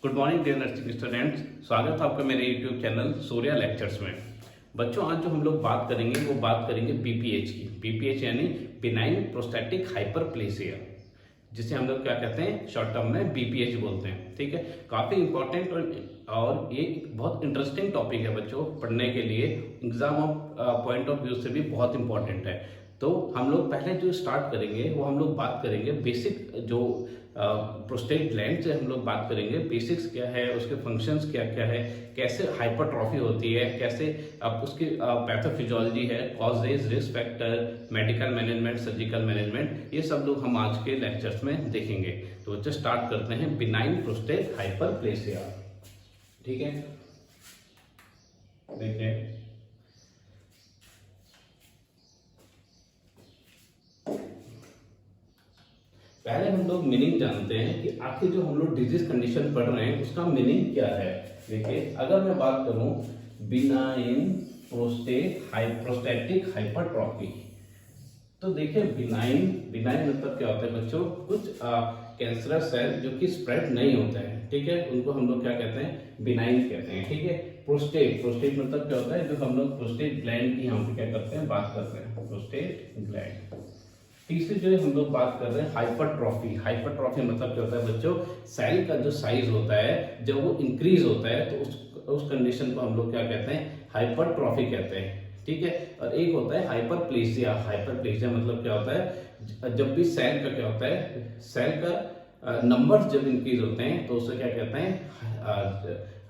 Good morning dear nursing students. स्वागत है आपका मेरे यूट्यूब चैनल सूर्या लेक्चर्स में। बच्चों, आज जो हम लोग बात करेंगे वो बात करेंगे बीपीएच की। बीपीएच यानी बिनाइन प्रोस्टैटिक हाइपरप्लेसिया, जिसे हम लोग क्या कहते हैं, शॉर्ट टर्म में बीपीएच बोलते हैं। ठीक है, काफ़ी इंपॉर्टेंट और ये बहुत इंटरेस्टिंग टॉपिक है बच्चों, पढ़ने के लिए एग्जाम पॉइंट ऑफ व्यू से भी बहुत इंपॉर्टेंट है। तो हम लोग पहले जो स्टार्ट करेंगे वो हम लोग बात करेंगे बेसिक, जो प्रोस्टेट ग्लैंड से हम लोग बात करेंगे बेसिक्स क्या है, उसके फंक्शंस क्या क्या है, कैसे हाइपरट्रॉफी होती है, कैसे उसकी पैथोफिजियोलॉजी है, causes, risk factor, medical management, surgical management, ये सब लोग हम आज के लेक्चर्स में देखेंगे। तो बच्चे स्टार्ट करते हैं बिनाइन प्रोस्टेट हाइपरप्लेसिया। ठीक है, देखिए पहले हम लोग मीनिंग जानते हैं कि आखिर जो हम लोग डिजीज कंडीशन पढ़ रहे हैं उसका मीनिंग क्या है। देखिए, अगर मैं बात करूं बिनाइन प्रोस्टैटिक हाइपरट्रॉफी, तो देखिए बिनाइन मतलब क्या होता है बच्चों, कुछ कैंसरस सेल जो कि स्प्रेड नहीं होते हैं। ठीक है, उनको हम लोग क्या कहते हैं, बिनाइन कहते हैं। ठीक है, प्रोस्टेट मतलब क्या होता है, जो हम लोग प्रोस्टेट ग्लैंड की यहाँ पे क्या करते हैं, बात करते हैं, प्रोस्टेट ग्लैंड। तीसरी जो हम लोग बात कर रहे हैं हाइपरट्रॉफी मतलब क्या होता है बच्चों, सेल का जो साइज होता है जब वो इंक्रीज होता है तो उस कंडीशन को हम लोग क्या कहते हैं, हाइपरट्रॉफी कहते हैं। ठीक है, और एक होता है हाइपरप्लेसिया मतलब क्या होता है, जब भी सेल का क्या होता है, सेल का नंबर्स जब इंक्रीज होते हैं तो उसे क्या कहते हैं,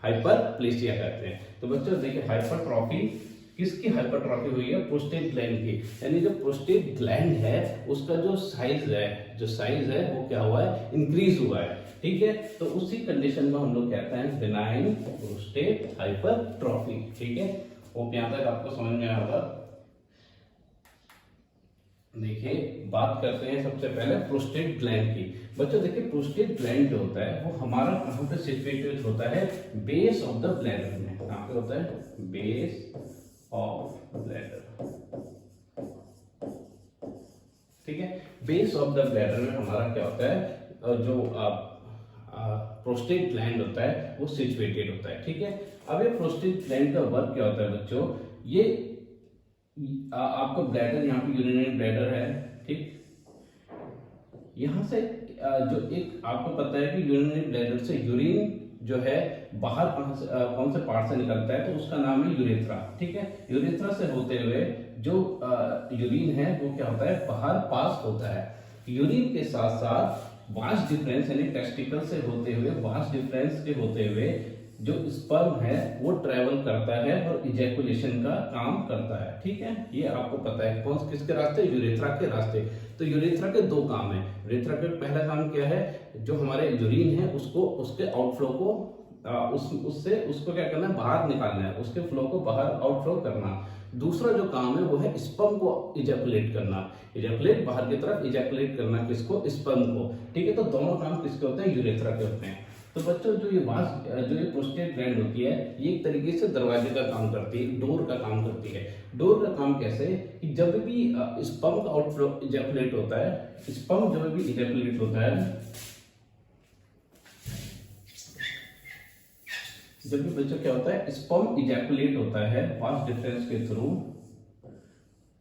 हाइपरप्लेसिया कहते हैं। तो बच्चों देखिए, हाइपरट्रॉफी किसकी हाइपरट्रॉफी हुई है, प्रोस्टेट ग्लैंड की। यानी जो प्रोस्टेट ग्लैंड है उसका जो साइज है वो क्या हुआ है, इंक्रीज हुआ है। ठीक है, तो उसी कंडीशन में हम लोग कहते हैं बिनाइन प्रोस्टेट हाइपरट्रॉफी। ठीक है, वो यहां तक आपको समझ में आया होगा। देखिए, बात करते हैं सबसे पहले प्रोस्टेट ग्लैंड की। बच्चों देखिए, प्रोस्टेट ग्लैंड जो होता है वो हमारा कहां पे सिचुएटेड होता है, बेस ऑफ द ब्लैडर में। कहां पे होता है, बेस ऑफ ब्लैडर। ठीक है, बेस ऑफ द ब्लैडर में हमारा क्या होता है, जो प्रोस्टेट ग्लैंड होता है वो सिचुएटेड होता है। ठीक है, अब ये प्रोस्टेट ग्लैंड का वर्क क्या होता है बच्चों, ये आपका ब्लैडर, यहाँ पे यूरिनरी ब्लैडर है। ठीक, यहां से जो एक आपको पता है कि यूरिनरी ब्लैडर से यूरिन जो है बाहर कौन से पार्ट से निकलता है, तो उसका नाम है यूरेथ्रा। ठीक है, यूरेथ्रा से होते हुए जो यूरिन है वो क्या होता है, बाहर पास होता है। यूरिन के साथ साथ वास डिफरेंस यानी टेस्टिकल से होते हुए, वास डिफरेंस के होते हुए जो स्पर्म है वो ट्रेवल करता है और इजैकुलेशन का काम करता है। ठीक है, ये आपको पता है, कौन किसके रास्ते, यूरेथ्रा के रास्ते। तो यूरेथ्रा के दो काम है। यूरेथ्रा का पहला काम क्या है, जो हमारे यूरिन है उसको, उसके आउटफ्लो को उसको क्या करना है, बाहर निकालना है, उसके फ्लो को बाहर आउटफ्लो करना। दूसरा जो काम है वो है स्पर्म को इजैकुलेट करना, इजैकुलेट बाहर की तरफ इजैकुलेट करना, किसको, स्पर्म को। ठीक है, तो दोनों काम किसके होते हैं, यूरेथ्रा के होते हैं। तो बच्चों जो ये प्रोस्टेट ग्लैंड होती है ये एक तरीके से दरवाजे का काम करती है, डोर का काम करती है। डोर का काम कैसे, कि जब भी स्पर्म का आउटफ्लो इजैकुलेट होता है, स्पर्म जब भी इजैकुलेट होता है, जब भी बच्चों क्या होता है, स्पर्म इजैकुलेट होता है वास डिफरेंस के थ्रू।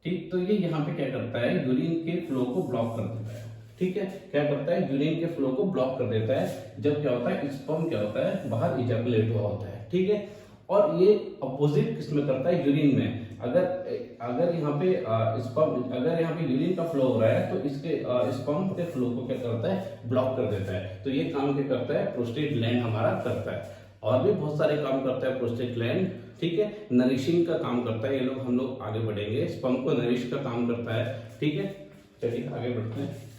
ठीक, तो ये यहाँ पे क्या करता है, यूरिन के फ्लो को ब्लॉक कर देता है। ठीक है, क्या करता है, यूरिन के फ्लो को ब्लॉक कर देता है। जब क्या होता है, स्पर्म क्या होता है, बाहर इजैकुलेट हुआ होता है। ठीक है, और ये अपोजिट किसमें करता है, यूरिन में। अगर यहाँ पे स्पर्म, अगर यहाँ पे यूरिन का फ्लो हो रहा है तो इसके स्पर्म के फ्लो को क्या करता है, ब्लॉक कर देता है। तो ये काम क्या करता है, प्रोस्टेट ग्लैंड हमारा करता है। और भी बहुत सारे काम करता है प्रोस्टेट ग्लैंड। ठीक है, नरिशिंग का काम करता है, ये लोग हम लोग आगे बढ़ेंगे। स्पर्म को नरिश का काम करता है। ठीक है, चलिए आगे बढ़ते हैं।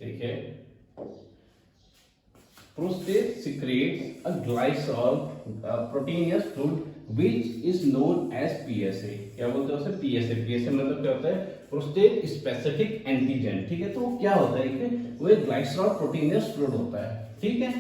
देखिए, prostate secretes a glycol proteinous fluid which is known as PSA. क्या बोलते हैं उसे, पीएसए मतलब क्या होता है, प्रोस्टेट स्पेसिफिक एंटीजन। ठीक है, तो क्या होता है, वो एक ग्लाइसॉल प्रोटीनियस फ्लूइड होता है। ठीक है,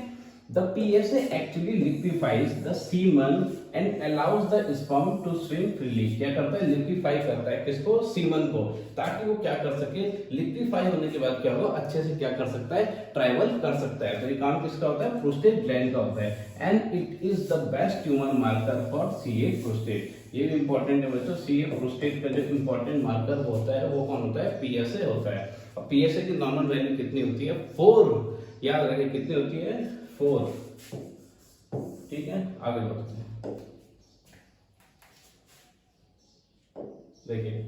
The PSA actually liquefies the semen and allows the sperm to swim freely. क्या करता है? लिक्विफाई करता है किसको? सीमन को, ताकि वो क्या कर सके, लिक्विफाई होने के बाद क्या होगा, अच्छे से क्या कर सकता है, ट्रैवल कर सकता है। तो ये काम किसका होता है? प्रोस्टेट ग्लैंड का होता है। And it is the best tumour marker for CA prostate. ये भी इंपॉर्टेंट है बच्चों, सीए प्रोस्टेट का जो इंपॉर्टेंट मार्कर होता है वो कौन होता है? पीएसए होता है। और पीएसए की नॉर्मल वैल्यू कितनी होती है? 4। याद रखें कितनी होती है? 4। ठीक है, आगे बढ़ते हैं। देखिए,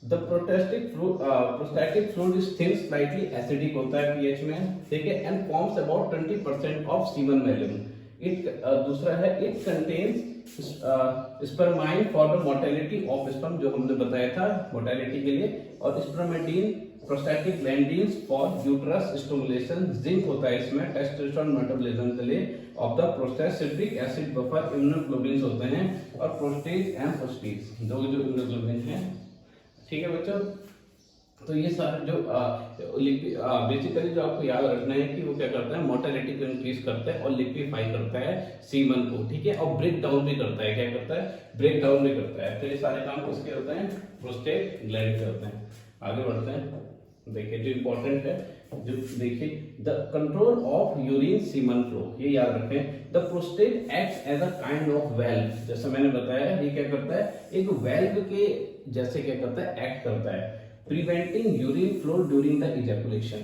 the prostatic fluid is thin, slightly acidic होता है पीएच में, ठीक है, and forms about 20% of semen volume. It दूसरा है, it contains spermine for the motility of sperm, जो हमने बताया था मोटेलिटी के लिए, और spermatin, prostaglandins for uterus stimulation. Zinc होता है इसमें टेस्टोस्टेरोन मेटाबॉलिज्म के लिए, of the prostate, citric acid buffer, immunoglobulins होते हैं, और प्रोस्टेज एंड प्रोस्टेज दो जो इम्यूनोग्लोबुलिन हैं। ठीक है बच्चों, तो ये सारे जो बेसिकली जो आपको याद रखना है कि वो क्या करता है, मोटेलिटी को इंक्रीज करता है और लिक्विफाई करता है सीमन को, ठीक है, और ब्रेक डाउन भी करता है। क्या करता है? ब्रेक डाउन भी करता है। तो ये सारे काम किसके होते हैं? प्रोस्टेट ग्लैंड के होते हैं। आगे बढ़ते हैं। देखिए जो इंपॉर्टेंट है, जो देखिए, the control of urine semen flow, ये याद रखें। The prostate acts as a kind of valve, जैसे मैंने बताया, ये क्या करता है, एक वेल्व के जैसे क्या करता है, एक्ट करता है, preventing urine flow during the ejaculation.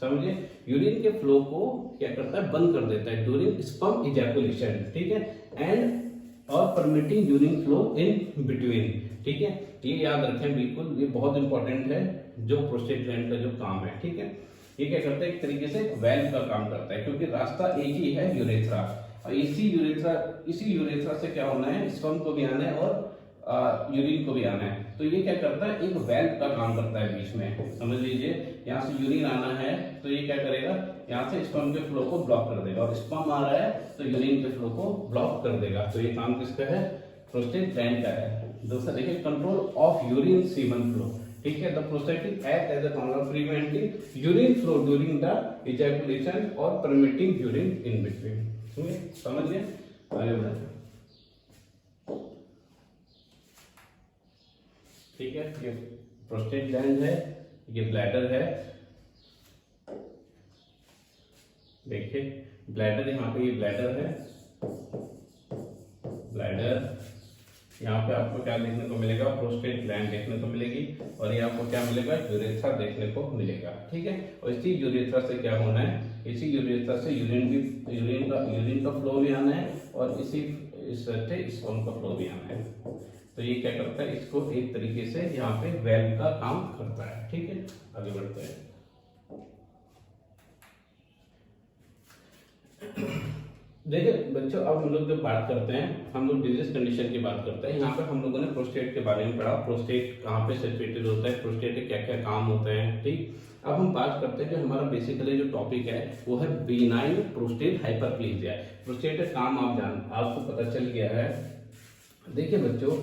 समझिए, यूरिन के फ्लो को क्या करता है, बंद कर देता है ड्यूरिंग स्पर्म इजैकुलेशन, ठीक है, एंड और permitting urine flow in between, ठीक है। ये याद रखें बिल्कुल, ये बहुत इंपॉर्टेंट है जो प्रोस्टेट ग्लैंड का जो काम है, ठीक है। ये क्या करता है, एक तरीके से वेल्व का काम करता है, क्योंकि रास्ता एक ही है, यूरेथ्रा, और इसी यूरेथ्रा से क्या होना है, स्पर्म को भी आना है और यूरिन को भी आना है। तो ये क्या करता है, एक वेल्व का काम करता है बीच में। समझ लीजिए, यहाँ से यूरिन आना है तो ये क्या करेगा, यहाँ से स्पर्म के फ्लो को ब्लॉक कर देगा, और स्पर्म आ रहा है तो यूरिन के फ्लो को ब्लॉक कर देगा। तो ये काम किसका है? प्रोस्टेट ग्लैंड का है। दूसरा देखिए, control of urine semen flow, ठीक है। The prostatic act as a control preventing urine flow during the ejaculation और परमिटिंग यूरिन इन बिटवीन। समझिए, आगे बढ़े। ठीक है, ये प्रोस्टेट ग्लैंड है, ये ब्लैडर है। देखिए ब्लैडर, यहाँ पे ये ब्लैडर है, ब्लैडर, यहाँ पे आपको क्या देखने को मिलेगा, प्रोस्टेट ग्लैंड देखने को मिलेगी, और ये आपको क्या मिलेगा, यूरेथ्रा देखने को मिलेगा, ठीक है। और इसी यूरेथ्रा से क्या होना है, इसी यूरेथ्रा से यूरिन का फ्लो भी आना है, और इसी स्पर्म का फ्लो भी आना है। तो ये क्या करता है, इसको एक तरीके से यहाँ पे वेल्व का काम करता है, ठीक है। आगे बढ़ते हैं। देखिए बच्चों, अब हम लोग जब बात करते हैं, हम लोग डिजीज कंडीशन की बात करते हैं। यहाँ पे हम लोगों ने प्रोस्टेट के बारे में पढ़ा, प्रोस्टेट कहाँ पे सिचुएटेड होता है, प्रोस्टेट के क्या क्या काम होते हैं, ठीक। अब हम बात करते हैं कि हमारा बेसिकली जो टॉपिक है वो है बेनाइन प्रोस्टेट हाइपरप्लेजिया। प्रोस्टेट का काम आपको पता चल गया है। देखिए बच्चों,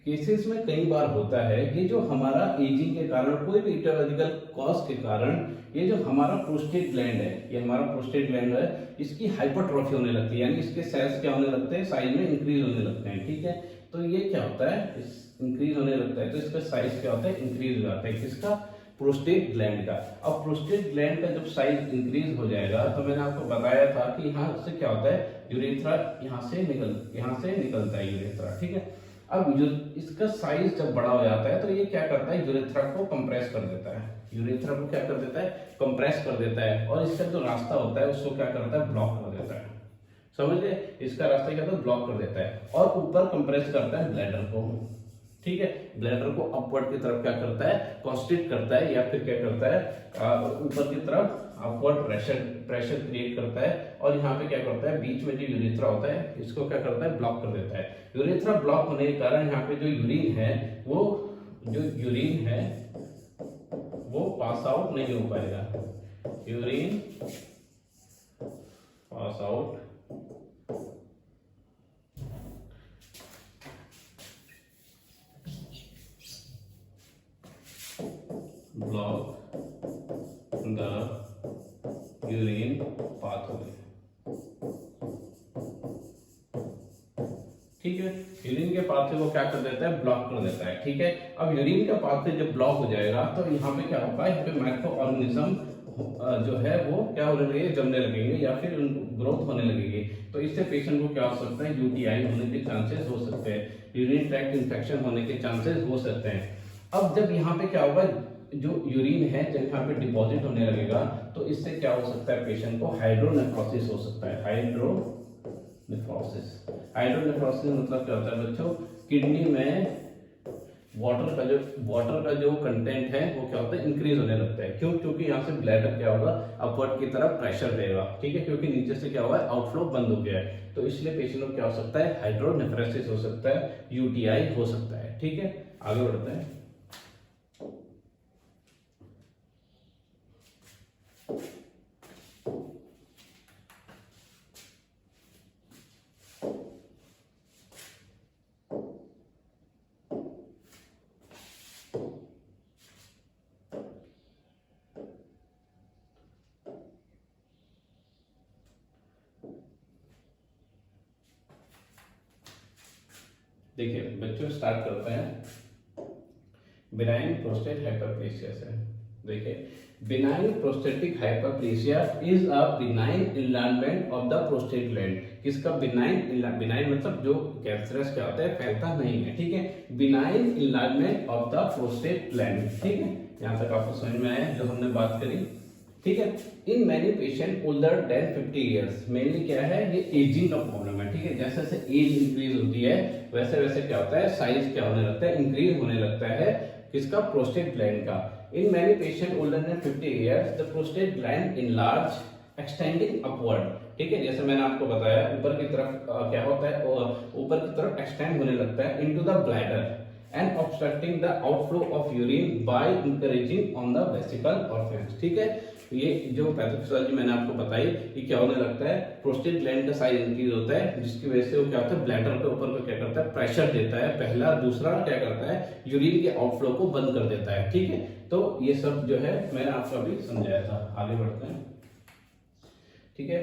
केसेस में कई बार होता है, ये जो हमारा एजिंग के कारण, कोई भी इटियोलॉजिकल कॉज के कारण, ये जो हमारा प्रोस्टेट ग्लैंड है, ये हमारा प्रोस्टेट ग्लैंड है, इसकी हाइपरट्रॉफी होने लगती है, यानी इसके सेल्स क्या होने लगते हैं, साइज में इंक्रीज होने लगते हैं, ठीक है। तो ये क्या होता है, इंक्रीज होने लगता है, तो इसका साइज क्या होता है, इंक्रीज हो जाता है, किसका, प्रोस्टेट ग्लैंड का। अब प्रोस्टेट ग्लैंड का जब साइज इंक्रीज हो जाएगा, तो मैंने आपको बताया था कि यहाँ से क्या होता है, यूरेथ्रा यहाँ से निकलता है यूरेथ्रा, ठीक है। अब इसका साइज जब बड़ा हो जाता है तो ये क्या करता है, यूरेथ्रा को कंप्रेस कर देता है, यूरेथ्रा को क्या कर देता है, कंप्रेस कर देता है, और इसका जो रास्ता होता है उसको क्या करता है, ब्लॉक कर देता है। समझ गए, इसका रास्ता क्या होता है, ब्लॉक कर देता है, और ऊपर कंप्रेस करता है ब्लैडर को, ठीक है। ब्लैडर को अपवर्ड की तरफ क्या करता है, कॉन्स्ट्रिक्ट करता है, या फिर क्या करता है, ऊपर की तरफ अपवर्ड प्रेशर क्रिएट करता है, और यहाँ पे क्या करता है, बीच में जो यूरेथ्रा होता है इसको क्या करता है, ब्लॉक कर देता है। यूरेथ्रा ब्लॉक होने के कारण यहाँ पे जो यूरिन है वो पास आउट नहीं हो पाएगा, urine pass out block the urine है। यूरिन के पाथवे को क्या कर देता है, ब्लॉक कर देता है, ठीक है। अब यूरिन का पाथवे जब ब्लॉक हो जाएगा तो यहाँ पे क्या होगा, यहाँ पे माइक्रो ऑर्गेनिज्म जो है वो क्या होने लगेंगे, जमने लगेंगे या फिर ग्रोथ होने लगेगी। तो इससे पेशेंट को क्या हो सकता है, यूटीआई होने के चांसेस हो सकते हैं, यूरिन ट्रैक्ट इन्फेक्शन होने के चांसेस हो सकते हैं। अब जब यहाँ पे क्या होगा, जो यूरिन है जब यहाँ पे डिपॉजिट होने लगेगा तो इससे क्या हो सकता है, पेशेंट को हाइड्रोनेफ्रोसिस हो सकता है। हाइड्रोनेफ्रोसिस मतलब क्या होता है बच्चों, किडनी में वाटर का जो कंटेंट है वो क्या होता है, इंक्रीज होने लगता है। क्यों? क्योंकि यहाँ से ब्लैडर क्या होगा, अपवर्ड की तरफ प्रेशर देगा, ठीक है, क्योंकि नीचे से क्या हुआ है, आउटफ्लो बंद हो गया है। तो इसलिए पेशेंट को क्या हो सकता है, हाइड्रोनेफ्रोसिस हो सकता है, यूटीआई हो सकता है, ठीक है। आगे बढ़ते हैं। देखिए बच्चों, स्टार्ट करते हैं बिनाइन प्रोस्टेट हाइपरप्लेसिया से। देखिए, benign prostatic hyperplasia is a benign enlargement of the prostate gland. किसका बिनाइन मतलब जो कैंसरस क्या होता है, फैलता नहीं है, ठीक है। Benign enlargement of the prostate gland, ठीक है। यहाँ तक आपको समझ में आया जो हमने बात करी, ठीक है। इन many patient older than 50 years, mainly क्या है, ये एजिंग का प्रॉब्लम है, ठीक है। जैसे जैसे एज इंक्रीज होती है वैसे वैसे क्या होता है, साइज क्या होने लगता है, इंक्रीज होने लगता है, किसका, प्रोस्टेट ग्लैंड का। In many patient older than 50 years the prostate gland enlarge extending upward, ठीक है। जैसे मैंने आपको बताया ऊपर की तरफ क्या होता है, ऊपर की तरफ एक्सटेंड होने लगता है into the bladder and obstructing the outflow of urine by encouraging on the vesical organs, ठीक है। ये जो पैथोफिजियोलॉजी मैंने आपको बताई, ये क्या होने लगता है, प्रोस्टेट ग्लैंड का साइज इंक्रीज होता है, जिसकी वजह से वो क्या होता है, ब्लैडर के ऊपर को क्या करता है, प्रेशर देता है पहला। दूसरा क्या करता है, यूरिन के आउटफ्लो को बंद कर देता है, ठीक है। तो ये सब जो है मैंने आपको अभी समझाया था। आगे बढ़ते हैं, ठीक है।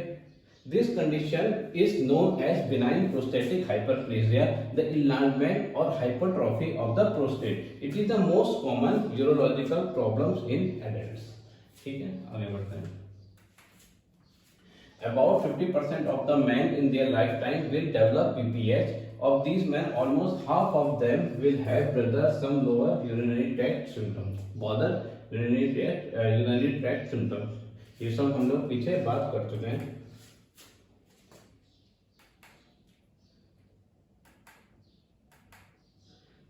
This condition is known as benign prostatic hyperplasia, the enlargement or hypertrophy of the prostate. It is the most common urological problems in adults. ठीक है, आगे बढ़ते हैं। About 50% of the men in their lifetime will develop BPH. Of these men, almost half of them will have rather some lower urinary tract symptoms. Bother urinary tract symptoms. ये सब हम लोग पीछे बात कर चुके हैं।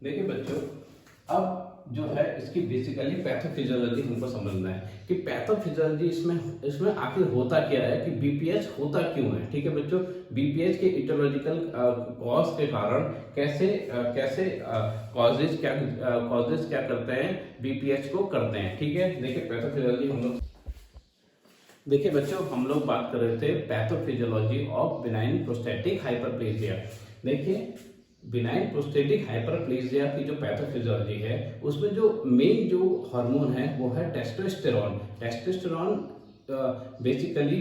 देखिए बच्चों, अब जो है इसकी बेसिकली पैथोफिजियोलॉजी हमको समझना है कि पैथोफिजियोलॉजी इसमें आखिर होता क्या है, कि बीपीएच होता क्यों है, ठीक है बच्चों। बीपीएच के इटियोलॉजिकल कॉज के कारण कैसे कॉजेज क्या करते हैं, बीपीएच को करते हैं, ठीक है। देखिए पैथोफिजियोलॉजी देखिए बच्चों, हम लोग बात कर रहे थे pathophysiology of benign prostatic hyperplasia. देखिए, बिनाइन प्रोस्टेटिक हाइपरप्लेसिया की जो पैथोफिजियोलॉजी है उसमें जो मेन जो हार्मोन है वो है टेस्टोस्टेरोन। टेस्टोस्टेरोन बेसिकली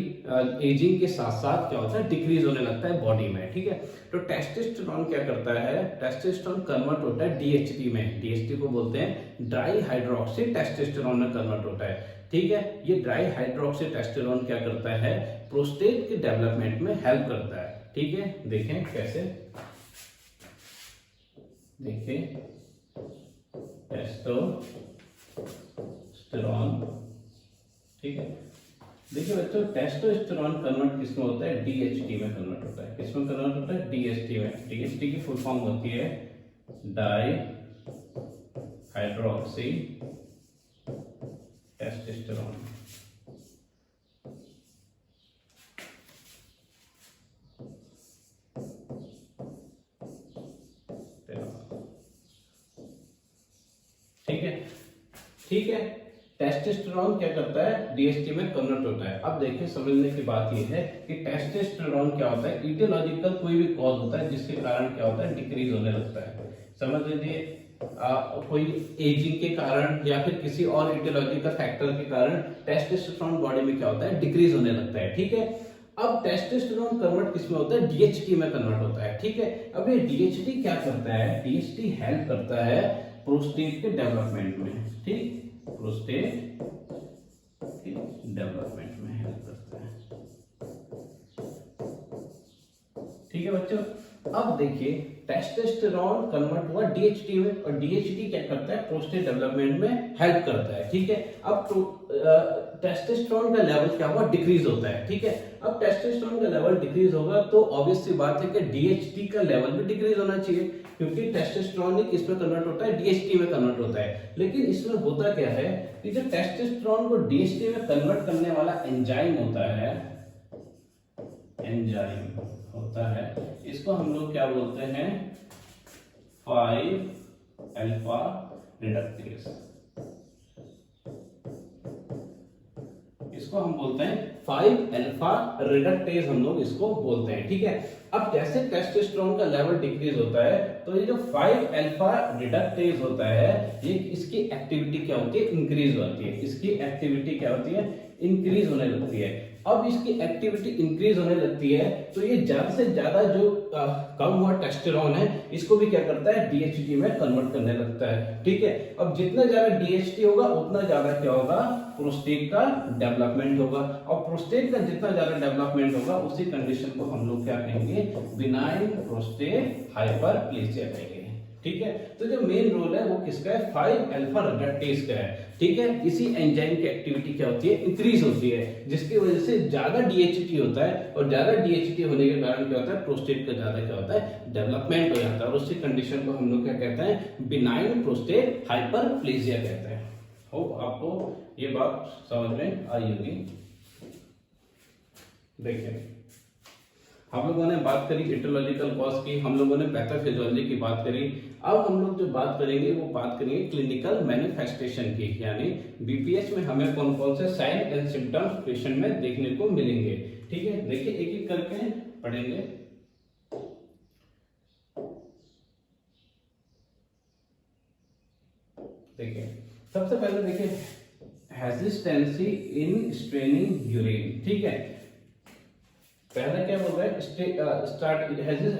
एजिंग के साथ साथ क्या होता है, डिक्रीज होने लगता है बॉडी में, ठीक है। तो टेस्टोस्टेरोन क्या करता है, टेस्टोस्टेरोन कन्वर्ट होता है डीएचटी में। डीएचटी को बोलते हैं ड्राई हाइड्रोक्सी टेस्टोस्टेरोन में कन्वर्ट होता है, ठीक है। ये ड्राई हाइड्रोक्सी टेस्टोस्टेरोन क्या करता है, प्रोस्टेट के डेवलपमेंट में हेल्प करता है, ठीक है। देखें कैसे, देखिए टेस्टोस्टेरोन, ठीक है। देखिए बच्चों, टेस्टोस्टेरोन कन्वर्ट किसमें होता है, डीएचटी में कन्वर्ट होता है। किसमें कन्वर्ट होता है, डीएचटी में। डीएचटी की फुल फॉर्म होती है डाई हाइड्रोक्सी टेस्टोस्टेरोन, ठीक है। टेस्टोस्टेरोन क्या करता है, डीएचटी में कन्वर्ट होता है। अब देखिए समझने की बात यह है कि टेस्टोस्टेरोन क्या होता है, इटियोलॉजिकल कोई भी कॉज होता है जिसके कारण क्या होता है, डिक्रीज होने लगता है। समझ लीजिए कोई एजिंग के कारण या फिर किसी और इटियोलॉजिकल फैक्टर के कारण टेस्टोस्टेरोन बॉडी में क्या होता है, डिक्रीज होने लगता है, ठीक है। अब टेस्टोस्टेरोन कन्वर्ट किसमें होता है, डीएचटी में कन्वर्ट होता है, ठीक है। अब ये डीएचटी क्या करता है, डीएचटी हेल्प करता है प्रोस्टेट के डेवलपमेंट में, ठीक, प्रोस्टेट डेवलपमेंट में हेल्प करता है, ठीक है बच्चों। अब देखिए टेस्टोस्टेरोन कन्वर्ट हुआ डीएचटी में, और डीएचटी क्या करता है, प्रोस्टेट डेवलपमेंट में हेल्प करता है, ठीक है। अब टेस्टोस्टेरोन का लेवल क्या हुआ, डिक्रीज होता है, ठीक है। अब टेस्टोस्टेरोन का लेवल डिक्रीज होगा तो ऑब्वियस सी बात है कि डीएचटी का लेवल भी डिक्रीज होना चाहिए, क्योंकि टेस्टोस्टेरोन किस में कन्वर्ट होता है, डीएचटी में कन्वर्ट होता है। लेकिन इसमें होता क्या है कि जो टेस्टोस्टेरोन को डीएचटी में कन्वर्ट करने वाला एंजाइम होता है, एंजाइम होता है, इसको हम लोग क्या बोलते हैं, 5 अल्फा रिडक्टेज, इसको हम बोलते हैं 5 अल्फा रिडक्टेज, हम लोग इसको बोलते हैं, ठीक है। अब जैसे टेस्टोस्टेरोन का लेवल डिक्रीज होता है तो ये जो 5 अल्फा रिडक्टेज होता है, ये इसकी एक्टिविटी क्या होती है, इंक्रीज होती है, इसकी एक्टिविटी क्या होती है, इंक्रीज होने लगती है। अब इसकी एक्टिविटी इंक्रीज होने लगती है तो ये ज्यादा से ज्यादा जो कम हुआ टेस्टोस्टेरोन है इसको भी क्या करता है, डीएचटी में कन्वर्ट करने लगता है, ठीक है। अब जितना ज्यादा डीएचटी होगा उतना ज्यादा क्या होगा, प्रोस्टेट का डेवलपमेंट होगा, और प्रोस्टेट का जितना ज्यादा डेवलपमेंट होगा उसी कंडीशन को हम लोग क्या कहेंगे, बिनाइन प्रोस्टेट हाइपरप्लेसिया कहेंगे, ठीक है। तो जो मेन रोल है वो किसका है, 5 अल्फा रिडक्टेज का है, ठीक है। इसी एंजाइम की एक्टिविटी क्या होती है, इंक्रीज होती है, जिसकी वजह से ज्यादा डीएचटी होता है, और ज्यादा डीएचटी होने के कारण क्या होता है, प्रोस्टेट का ज्यादा क्या होता है, डेवलपमेंट हो जाता है, और उसी कंडीशन को हम लोग क्या कहते हैं, बिनाइन प्रोस्टेट हाइपरप्लेसिया कहते हैं। होप आपको ये बात समझ में आई होगी। देखिए हम लोगों ने बात करी इटियोलॉजिकल कॉज की, हम लोगों ने पैथोफिजियोलॉजी की बात करी। अब हम लोग जो बात करेंगे वो बात करेंगे क्लिनिकल मैनिफेस्टेशन की, यानी बीपीएच में हमें कौन कौन से साइन एंड सिम्टम्स पेशेंट में देखने को मिलेंगे, ठीक है। देखिए एक एक करके पढ़ेंगे। देखिए सबसे पहले देखिए हेजिस्टेंसी इन स्ट्रेनिंग यूरिन, ठीक है। पहला क्या बोल रहा है,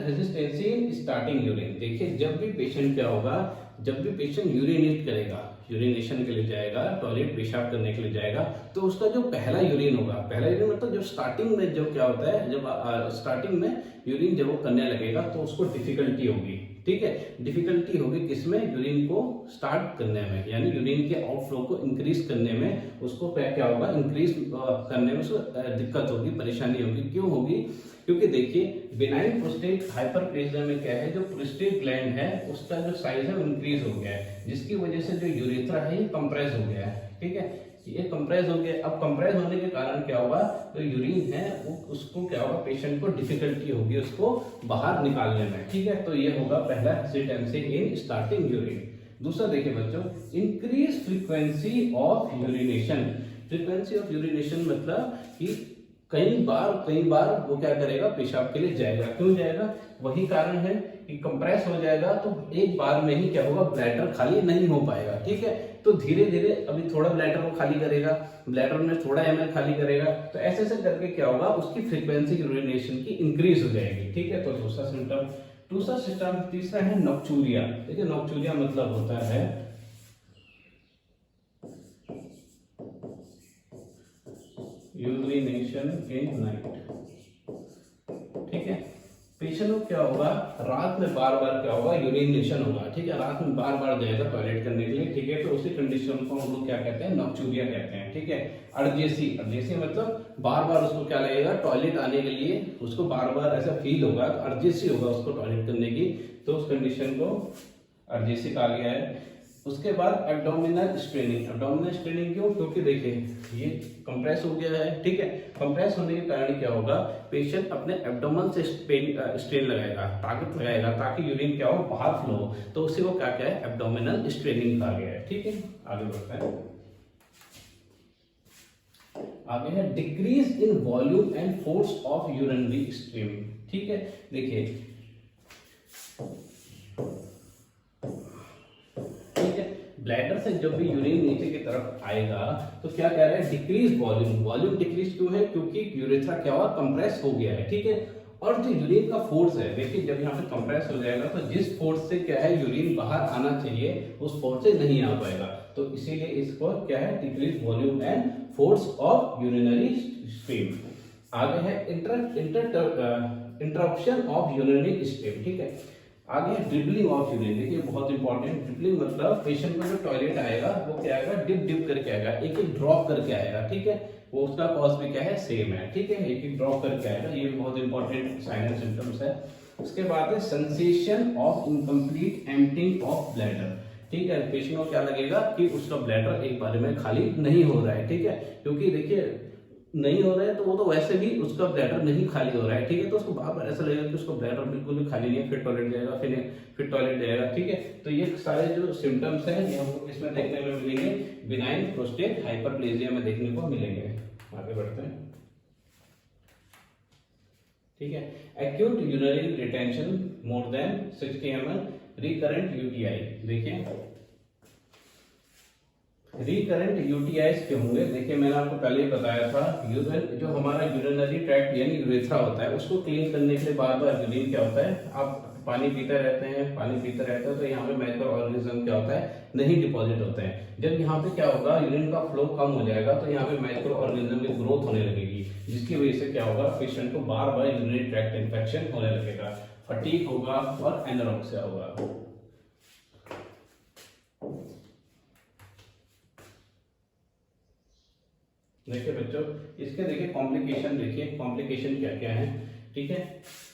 हेजिस्टेंसी इन स्टार्टिंग यूरिन। देखिए जब भी पेशेंट क्या होगा, जब भी पेशेंट यूरिनेट करेगा, यूरिनेशन के लिए जाएगा, टॉयलेट पेशाब करने के लिए जाएगा, तो उसका जो पहला यूरिन होगा, पहला यूरिन मतलब जब स्टार्टिंग में जो क्या होता है, जब स्टार्टिंग में यूरिन जब वो करने लगेगा तो उसको डिफिकल्टी होगी, ठीक है। डिफिकल्टी होगी किसमें, यूरिन को स्टार्ट करने में, यानी यूरिन के आउटफ्लो को इंक्रीज करने में, उसको क्या होगा, इंक्रीज करने में उसको दिक्कत होगी, परेशानी होगी। क्यों होगी, क्योंकि देखिए बिनाइन प्रोस्टेट हाइपरप्लेसिया में क्या है, जो प्रोस्टेट ग्लैंड है उसका जो साइज है वो इंक्रीज हो गया है, जिसकी वजह से जो यूरेथ्रा है ये कंप्रेस हो गया है, ठीक है, ये कंप्रेस हो गया। अब कंप्रेस होने के कारण क्या होगा, तो यूरिन है वो उसको क्या होगा, पेशेंट को डिफिकल्टी होगी उसको बाहर निकालने में, ठीक है। तो ये होगा पहला हेजिस्टेंसी इन स्टार्टिंग यूरिन। दूसरा देखिए बच्चों, increase frequency of urination. Frequency of urination मतलब कि कई बार वो क्या करेगा, पेशाब के लिए जाएगा। क्यों जाएगा, वही कारण है कि कंप्रेस हो जाएगा तो एक बार में ही क्या होगा, ब्लैडर खाली नहीं हो पाएगा, ठीक है। तो धीरे धीरे अभी थोड़ा ब्लैडर को खाली करेगा, ब्लैडर में थोड़ा ml खाली करेगा, तो ऐसे ऐसे करके क्या होगा, उसकी फ्रीक्वेंसी यूरिनेशन की इंक्रीज हो जाएगी, ठीक है। तो दूसरा सिम्टम। तीसरा है नॉक्चूरिया। देखिए नॉक्चूरिया मतलब होता है यूरिनेशन इन नाइट, ठीक है। पेशेंट को क्या होगा, रात में बार बार क्या होगा, यूरिनेशन होगा, ठीक है, रात में बार बार जाएगा टॉयलेट करने के लिए, ठीक है। तो उसी कंडीशन को हम लोग क्या कहते हैं, नॉक्चूरिया कहते हैं, ठीक है। अर्जेसी मतलब बार बार उसको क्या लगेगा, टॉयलेट आने के लिए उसको बार बार ऐसा फील होगा, अर्जेसी होगा उसको टॉयलेट करने की, तो उस कंडीशन को अर्जेसी कहा गया है। उसके बाद एब्डोमिनल स्ट्रेनिंग क्यों, क्योंकि देखिए ये कंप्रेस हो गया है, ठीक है। कंप्रेस होने के कारण क्या होगा, पेशेंट अपने एब्डोमन से स्ट्रेन लगाएगा, ताकत लगाएगा, ताकि यूरिन क्या हो, बाहर फ्लो हो, तो उसी को क्या है, एब्डोमिनल स्ट्रेनिंग कहा गया है, ठीक है। आगे बढ़ते हैं। आगे है decrease in volume and force of urinary stream, ठीक है। देखिए ब्लैडर से जब भी यूरिन नीचे की तरफ आएगा तो क्या कह रहा है, डिक्रीज वॉल्यूम। वॉल्यूम डिक्रीज क्यों है, क्योंकि यूरेथ्रा क्या हुआ, कंप्रेस हो गया है, ठीक है। और जो यूरिन का फोर्स है, देखिए जब यहाँ पे कंप्रेस हो जाएगा तो जिस फोर्स से क्या है यूरिन बाहर आना चाहिए उस फोर्स से नहीं आ पाएगा, तो इसीलिए इसको क्या है, decrease volume and force of urinary stream. आगे है इंटरप्शन ऑफ यूरिनरी स्ट्रीम, ठीक है। आगे है ड्रिबलिंग ऑफ यूरिन, देखिए बहुत इंपॉर्टेंट। ड्रिबलिंग मतलब पेशेंट का जो टॉयलेट आएगा वो क्या आएगा, डिप डिप करके आएगा, एक एक ड्रॉप करके आएगा, ठीक है। वो उसका कॉज भी क्या है, सेम है, ठीक है, एक एक ड्रॉप करके आएगा, ये बहुत इंपॉर्टेंट साइन एंड सिम्टम्स है। उसके बाद है sensation of incomplete emptying of bladder, ठीक है। पेशेंट को क्या लगेगा कि उसका ब्लैडर एक बार में खाली नहीं हो रहा है, ठीक है, क्योंकि देखिए नहीं हो रहा है तो वो तो वैसे भी उसका ब्लैडर नहीं खाली हो रहा है, ठीक है, तो उसको बार बार ऐसा लगेगा कि उसका ब्लैडर बिल्कुल भी खाली नहीं है, फिर टॉयलेट जाएगा, फिर टॉयलेट जाएगा, ठीक है। तो ये सारे जो सिम्टम्स हैं ये हमको इसमें देखने में मिलेंगे, बिनाइन प्रोस्टेट हाइपरप्लेजिया में देखने को मिलेंगे। आगे बढ़ते हैं, ठीक है। Acute urinary retention more than 60 ml, recurrent UTI, देखिए रिकरेंट यूटीआईज के होंगे। देखिए मैंने आपको पहले ही बताया था, यूरिन जो हमारा यूरिनरी ट्रैक्ट यानी यूरेथ्रा होता है उसको क्लीन करने के लिए बार बार यूरिन क्या होता है, आप पानी पीते रहते हैं तो यहाँ पे माइक्रो ऑर्गेनिज्म क्या होता है, नहीं डिपॉजिट होते हैं। जब यहाँ पे क्या होगा, यूरिन का फ्लो कम हो जाएगा तो यहाँ पे माइक्रो ऑर्गेनिज्म की ग्रोथ होने लगेगी, जिसकी वजह से क्या होगा, पेशेंट को बार बार यूरिनरी ट्रैक्ट इन्फेक्शन होने लगेगा, फटीग होगा और एनोरेक्सिया होगा। देखिए बच्चों, इसके देखिए कॉम्प्लिकेशन, देखिए कॉम्प्लिकेशन क्या क्या है, ठीक है।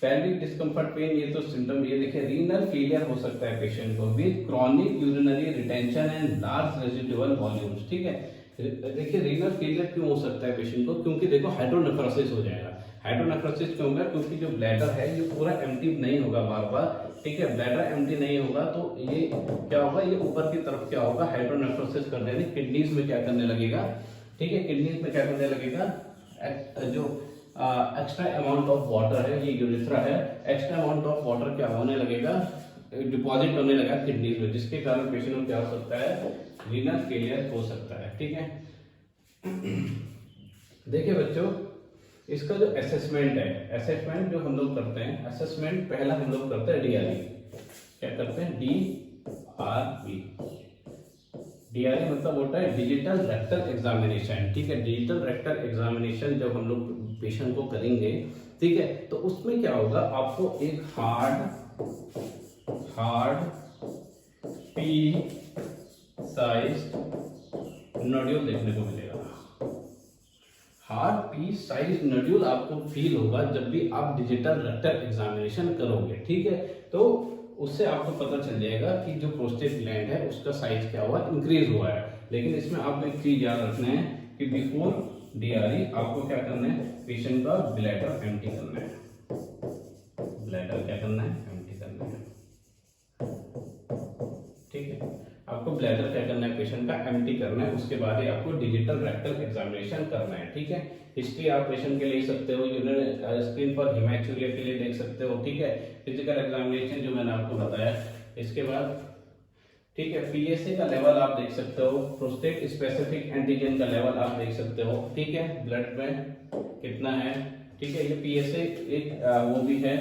पेल्विक डिस्कम्फर्ट पेन, ये तो सिम्टम, ये देखिए रीनल फेलियर हो सकता है पेशेंट को with chronic urinary retention and large residual volumes, ठीक है। देखिए रीनल फेलियर क्यों हो सकता है पेशेंट को, क्योंकि देखो हाइड्रोनेफ्रोसिस हो जाएगा। हाइड्रोनेफ्रोसिस क्यों होगा, क्योंकि जो ब्लैडर है ये पूरा एम्प्टी नहीं होगा बार बार, ठीक है। ब्लैडर एम्प्टी नहीं होगा तो ये क्या होगा, ये ऊपर की तरफ क्या होगा, हाइड्रोनेफ्रोसिस कर देने, किडनीज में क्या करने लगेगा, ठीक है, किडनीज में क्या करने लगेगा, जो एक्स्ट्रा अमाउंट ऑफ वाटर है, ये यूरेथ्रा है, एक्स्ट्रा अमाउंट ऑफ वाटर क्या होने लगेगा, डिपॉजिट होने लगा किडनीज में, जिसके कारण पेशेंट को क्या हो सकता है, रीनल फेलियर हो सकता है, ठीक है। देखिए बच्चों, इसका जो असेसमेंट है, असेसमेंट जो हम लोग करते हैं, असेसमेंट पहला हम लोग करते हैं डीआरई, क्या करते हैं, DRE। डीआरई मतलब होता है डिजिटल रेक्टल एग्जामिनेशन, ठीक है। डिजिटल रेक्टल एग्जामिनेशन जब हम लोग पेशेंट को करेंगे, ठीक है, तो उसमें क्या होगा, आपको एक हार्ड पी साइज नोड्यूल देखने को मिलेगा। हार्ड पी साइज नोड्यूल आपको फील होगा जब भी आप डिजिटल रेक्टल एग्जामिनेशन करोगे, ठीक है। तो उससे आपको पता चल जाएगा कि जो प्रोस्टेट ग्लैंड है उसका साइज क्या हुआ, इंक्रीज हुआ है। लेकिन इसमें आपको एक चीज याद रखना है कि बिफोर डीआरई आपको क्या करना है, पेशेंट का ब्लैडर एम्प्टी करना है, ब्लैडर क्या करना है, एम्प्टी करना है, ठीक है। आपको ब्लैडर क्या करना है, पेशेंट का एम्प्टी करना है, उसके बाद ही आपको डिजिटल रेक्टल एग्जामिनेशन करना है, ठीक है। हिस्ट्री आप पेशेंट के ले सकते हो, यूरिन स्क्रीन पर हेमाचुरिया के लिए देख सकते हो, ठीक है। फिजिकल एग्जामिनेशन जो मैंने आपको बताया, इसके बाद ठीक है, पीएसए का लेवल आप देख सकते हो, प्रोस्टेट स्पेसिफिक एंटीजन का लेवल आप देख सकते हो, ठीक है, ब्लड में कितना है, ठीक है। ये पीएसए एक वो भी है,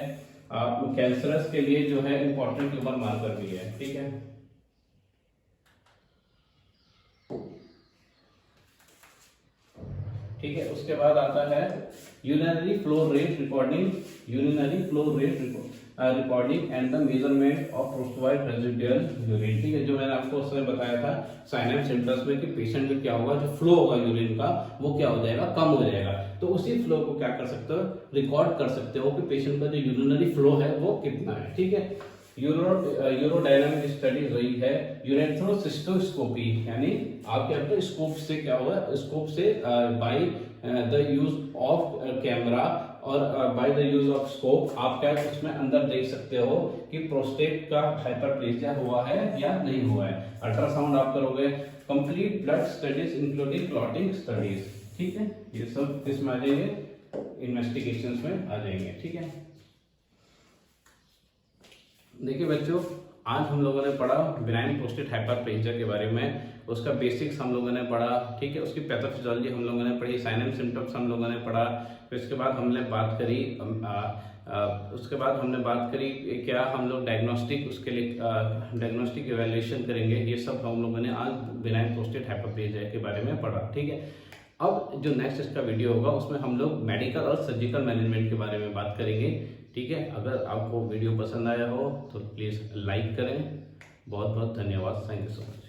आप कैंसरस के लिए जो है इंपॉर्टेंट ट्यूमर मार्कर भी है, ठीक है। ठीक है, उसके बाद आता है urinary flow rate recording, urinary flow rate recording and the measurement of postvoid residual urine, ठीक है। जो मैंने आपको उसमें बताया था साइन एंड सिम्पटम्स में कि पेशेंट में क्या होगा, जो फ्लो होगा यूरिन का वो क्या हो जाएगा, कम हो जाएगा। तो उसी फ्लो को क्या कर सकते हो, रिकॉर्ड कर सकते हो कि पेशेंट का जो यूरिनरी फ्लो है वो कितना है, ठीक है। यूरोडायनामिक स्टडी रही है यूरेथ्रोसिस्टोस्कोपी, यानी आपके अपने स्कोप से क्या होगा, स्कोप से by the use of camera और by the use of scope आप क्या उसमें अंदर देख सकते हो कि प्रोस्टेट का हाइपरप्लेजिया हुआ है या नहीं हुआ है। अल्ट्रासाउंड आप करोगे, complete blood studies including clotting studies, ठीक है, ये सब इसमें आ जाएंगे, इन्वेस्टिगेशंस में आ जाएंगे, ठीक है। देखिए बच्चों, आज हम लोगों ने पढ़ा बिनाइन प्रोस्टेट हाइपरप्लेजिया के बारे में, उसका बेसिक्स हम लोगों ने पढ़ा, ठीक है। उसकी पैथोफिजियोलॉजी हम लोगों ने पढ़ी, साइन एंड सिम्टम्स हम लोगों ने पढ़ा। फिर उसके बाद हमने बात करी क्या हम लोग डायग्नोस्टिक उसके लिए डायग्नोस्टिक इवैल्यूएशन करेंगे, ये सब हम लोगों ने आज बिनाइन प्रोस्टेट हाइपरप्लेजिया के बारे में पढ़ा, ठीक है। अब जो नेक्स्ट इसका वीडियो होगा उसमें हम लोग मेडिकल और सर्जिकल मैनेजमेंट के बारे में बात करेंगे, ठीक है। अगर आपको वीडियो पसंद आया हो तो प्लीज़ लाइक करें। बहुत बहुत धन्यवाद। Thank you so much.